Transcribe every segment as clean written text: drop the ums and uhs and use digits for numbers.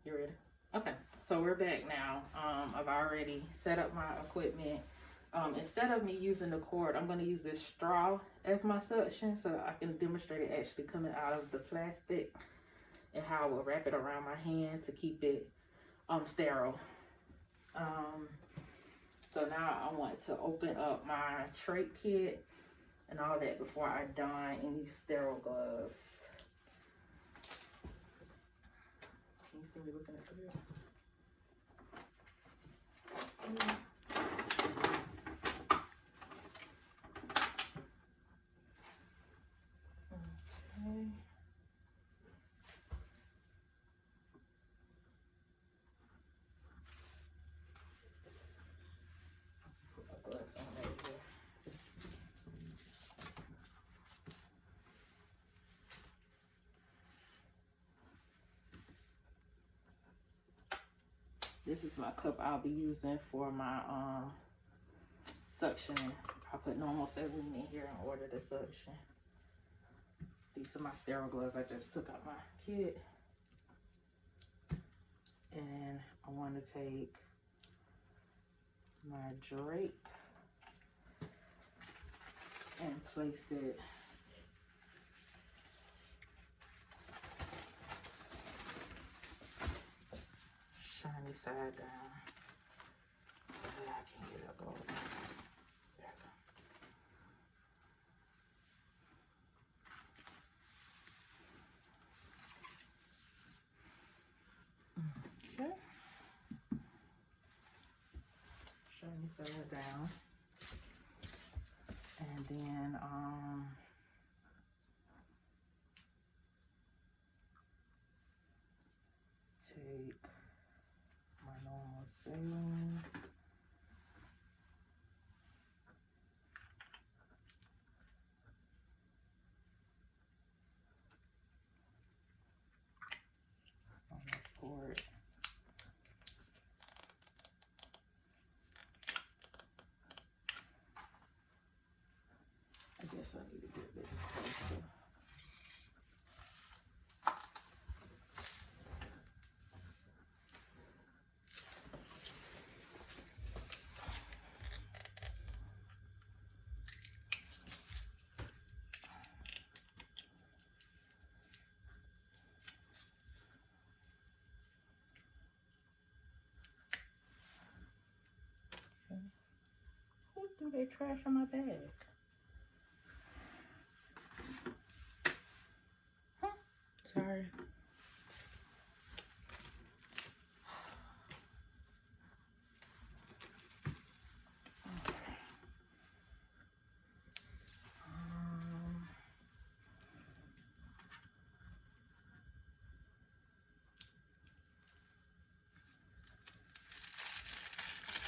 You ready? Okay, so we're back now. I've already set up my equipment. Instead of me using the cord, I'm going to use this straw as my suction so I can demonstrate it actually coming out of the plastic and how I will wrap it around my hand to keep it sterile. So now I want to open up my Trach kit and all that before I don any sterile gloves. Can you see me looking at this? Okay. Put my gloves on right here. This is my cup I'll be using for my suctioning. I put normal saline in here in order to suction. These are my sterile gloves I just took out my kit. And I want to take my drape and place it shiny side down. I can't get it up over there. There we go. Okay. Shiny side down. And then take my normal saline. On the cord. I guess I need to get this closer. Okay. Who threw their trash in my bag? Huh? Sorry.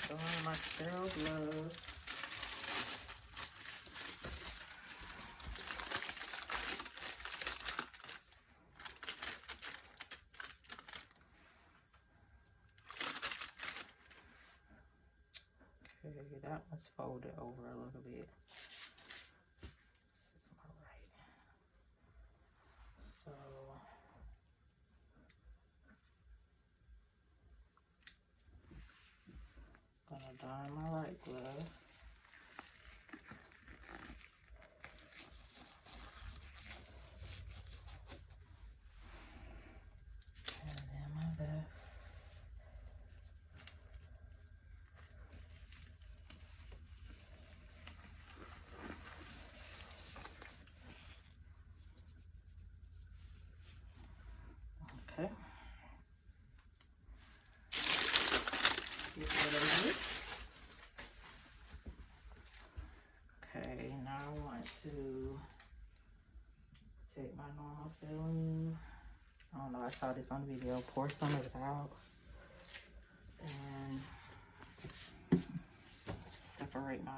On my sterile gloves. Okay, that one's folded over a little bit. This is my right. So gonna don my right glove. And then my left. Okay. Get rid of this. Okay, now I want to take my normal saline. I don't know, I saw this on the video. Pour some of it out. And separate my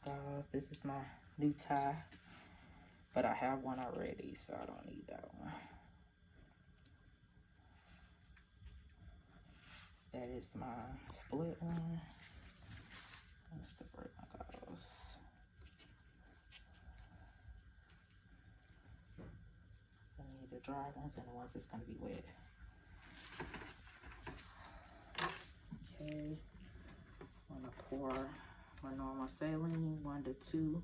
gauze. This is my new tie. But I have one already, so I don't need that one. That is my split one. Let's separate my gauze. I need the dry ones and the ones that's going to be wet. for my normal saline, 1 to 2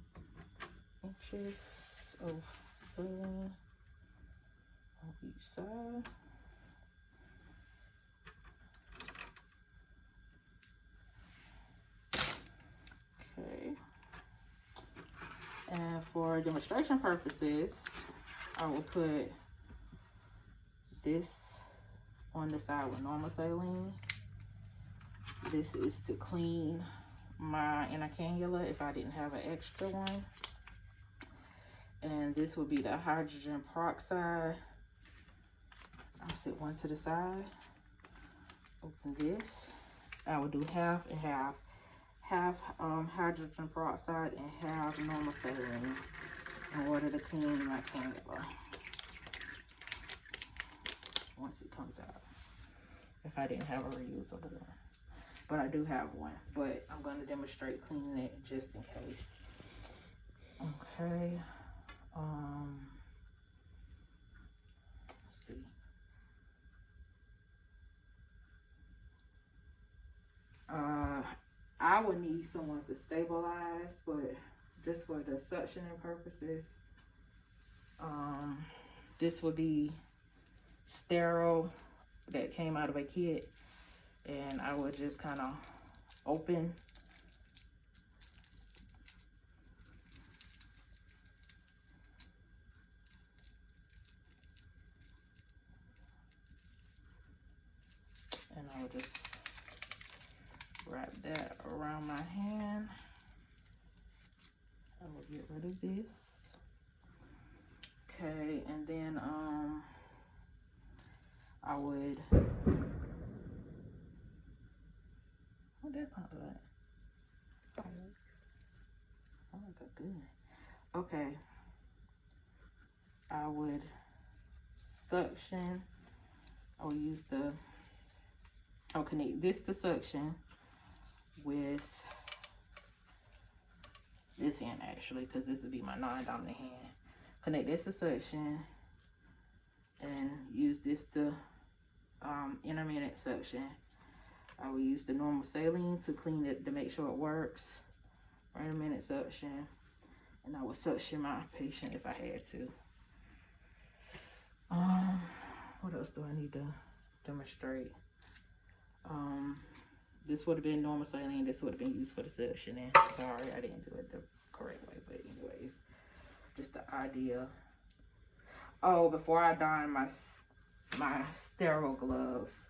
inches of saline on each side. Okay. And for demonstration purposes, I will put this on the side with normal saline. This is to clean my inner cannula if I didn't have an extra one. And this will be the hydrogen peroxide. I'll set one to the side. Open this. I will do half and half. Half hydrogen peroxide and half normal saline in order to clean my cannula once it comes out. If I didn't have a reusable one. But I do have one. But I'm going to demonstrate cleaning it just in case. Okay. Let's see. I would need someone to stabilize, but just for the suctioning purposes, this would be sterile that came out of a kit, and I would just kind of open and I would just wrap that around my hand. I will get rid of this. Okay, and then I would, what that sound like? Oh, that's good. Okay, I would suction. I will use the, I'll connect this to suction with this hand actually, because this would be my non-dominant hand. Connect this to suction and use this to intermittent suction. I will use the normal saline to clean it to make sure it works. Intermittent suction, and I will suction my patient if I had to. What else do I need to demonstrate? This would have been normal saline. This would have been used for the suctioning. Sorry, I didn't do it the correct way, but anyways, just the idea. Oh, before I don my sterile gloves,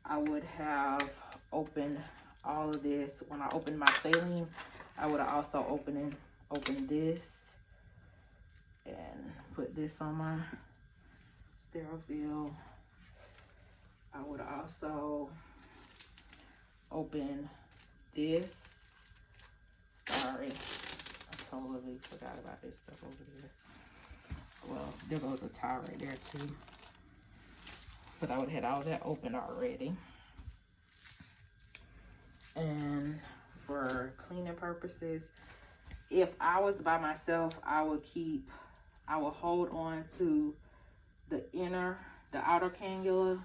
I would have opened all of this. When I opened my saline, I would have also opened this and put this on my sterile field. I would also open this. Sorry, I totally forgot about this stuff over there. Well, there goes a tie right there too. But I would have had all that open already. And for cleaning purposes, if I was by myself, I would hold on to the outer cannula.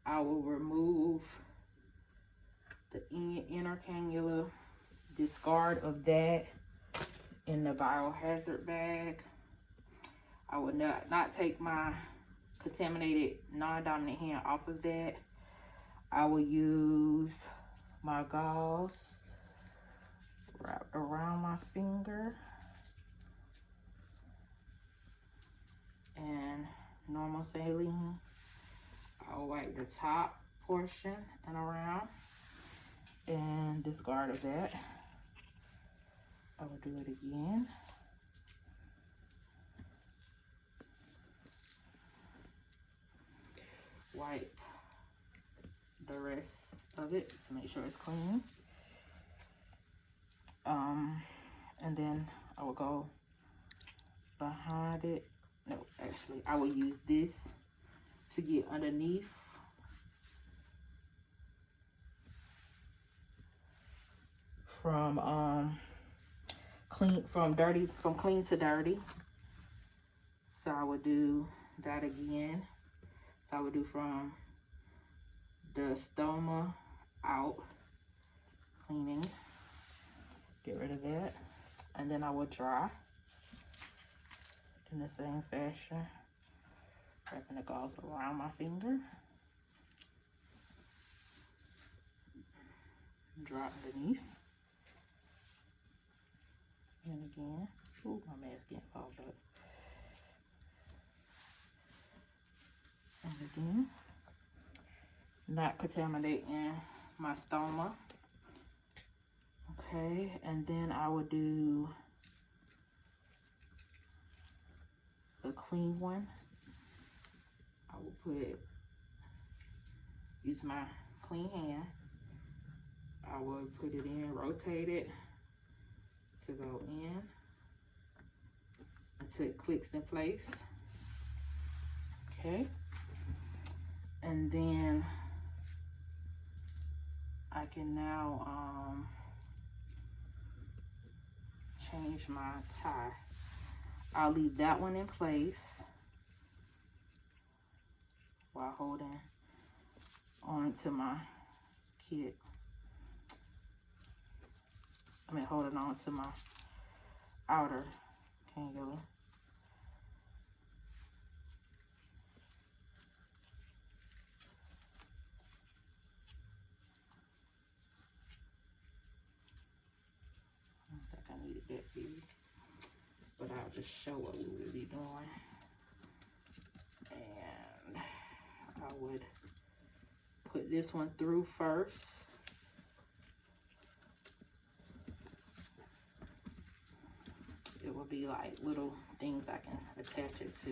I will remove the inner cannula, discard of that in the biohazard bag. I would not take my contaminated non-dominant hand off of that. I will use my gauze wrapped around my finger and normal saline. I'll wipe the top portion and around and discard of that. I will do it again. Wipe the rest of it to make sure it's clean. And then I will go behind it. No, actually, I will use this to get underneath. From clean to dirty. So I would do that again. So I would do from the stoma out cleaning. Get rid of that. And then I will dry in the same fashion, wrapping the gauze around my finger. Dry underneath. And again, ooh, my mask getting fogged up. And again, not contaminating my stoma. Okay, and then I will do the clean one. I will use my clean hand. I will put it in, rotate it to go in until it clicks in place. Okay, and then I can now change my tie. I'll leave that one in place while holding on to my kit. Holding on to my outer cannula. I don't think I needed that big, but I'll just show what we will be doing. And I would put this one through first. It will be like little things I can attach it to.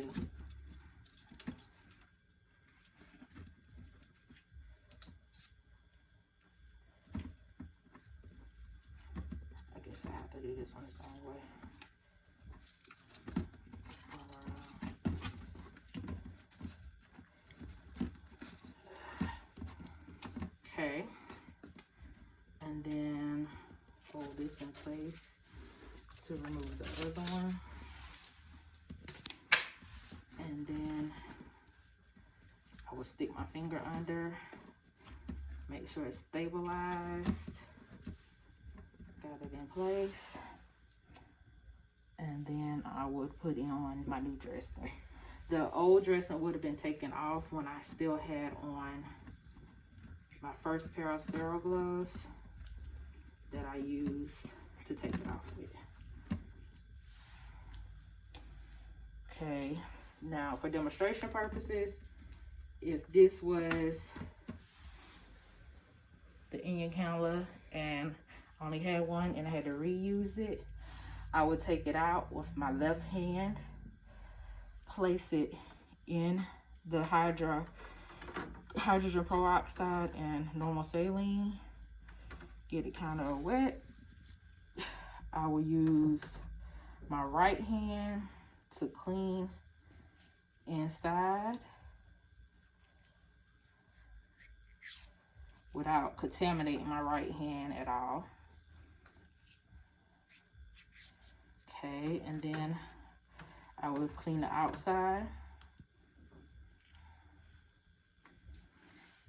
I guess I have to do this one the same way. Okay. And then hold this in place to remove the other one. And then I will stick my finger under, make sure it's stabilized, got it in place. And then I would put in my new dressing. The old dressing would have been taken off when I still had on my first pair of sterile gloves that I used to take it off with. Okay, now for demonstration purposes, if this was the Indian cannula and I only had one and I had to reuse it, I would take it out with my left hand, place it in the hydrogen peroxide and normal saline, get it kind of wet. I will use my right hand to clean inside without contaminating my right hand at all. Okay, and then I will clean the outside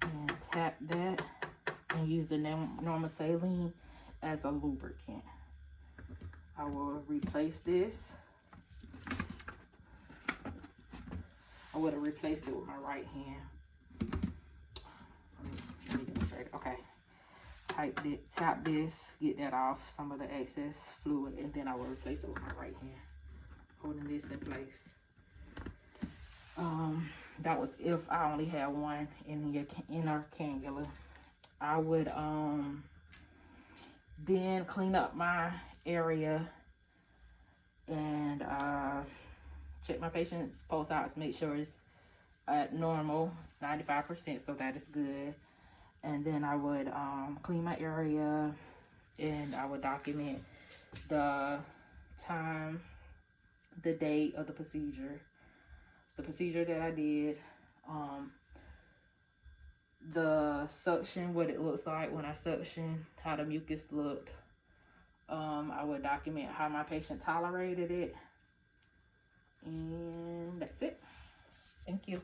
and tap that and use the normal saline as a lubricant. I will replace this. I would have replaced it with my right hand. Let me demonstrate. Okay. Tap this, get that off, some of the excess fluid, and then I will replace it with my right hand, holding this in place. That was if I only had one in our cannula. I would then clean up my area and check my patient's pulse ox, make sure it's at normal, 95%, so that is good. And then I would clean my area and I would document the time, the date of the procedure that I did, the suction, what it looks like when I suction, how the mucus looked. I would document how my patient tolerated it. And that's it. Thank you.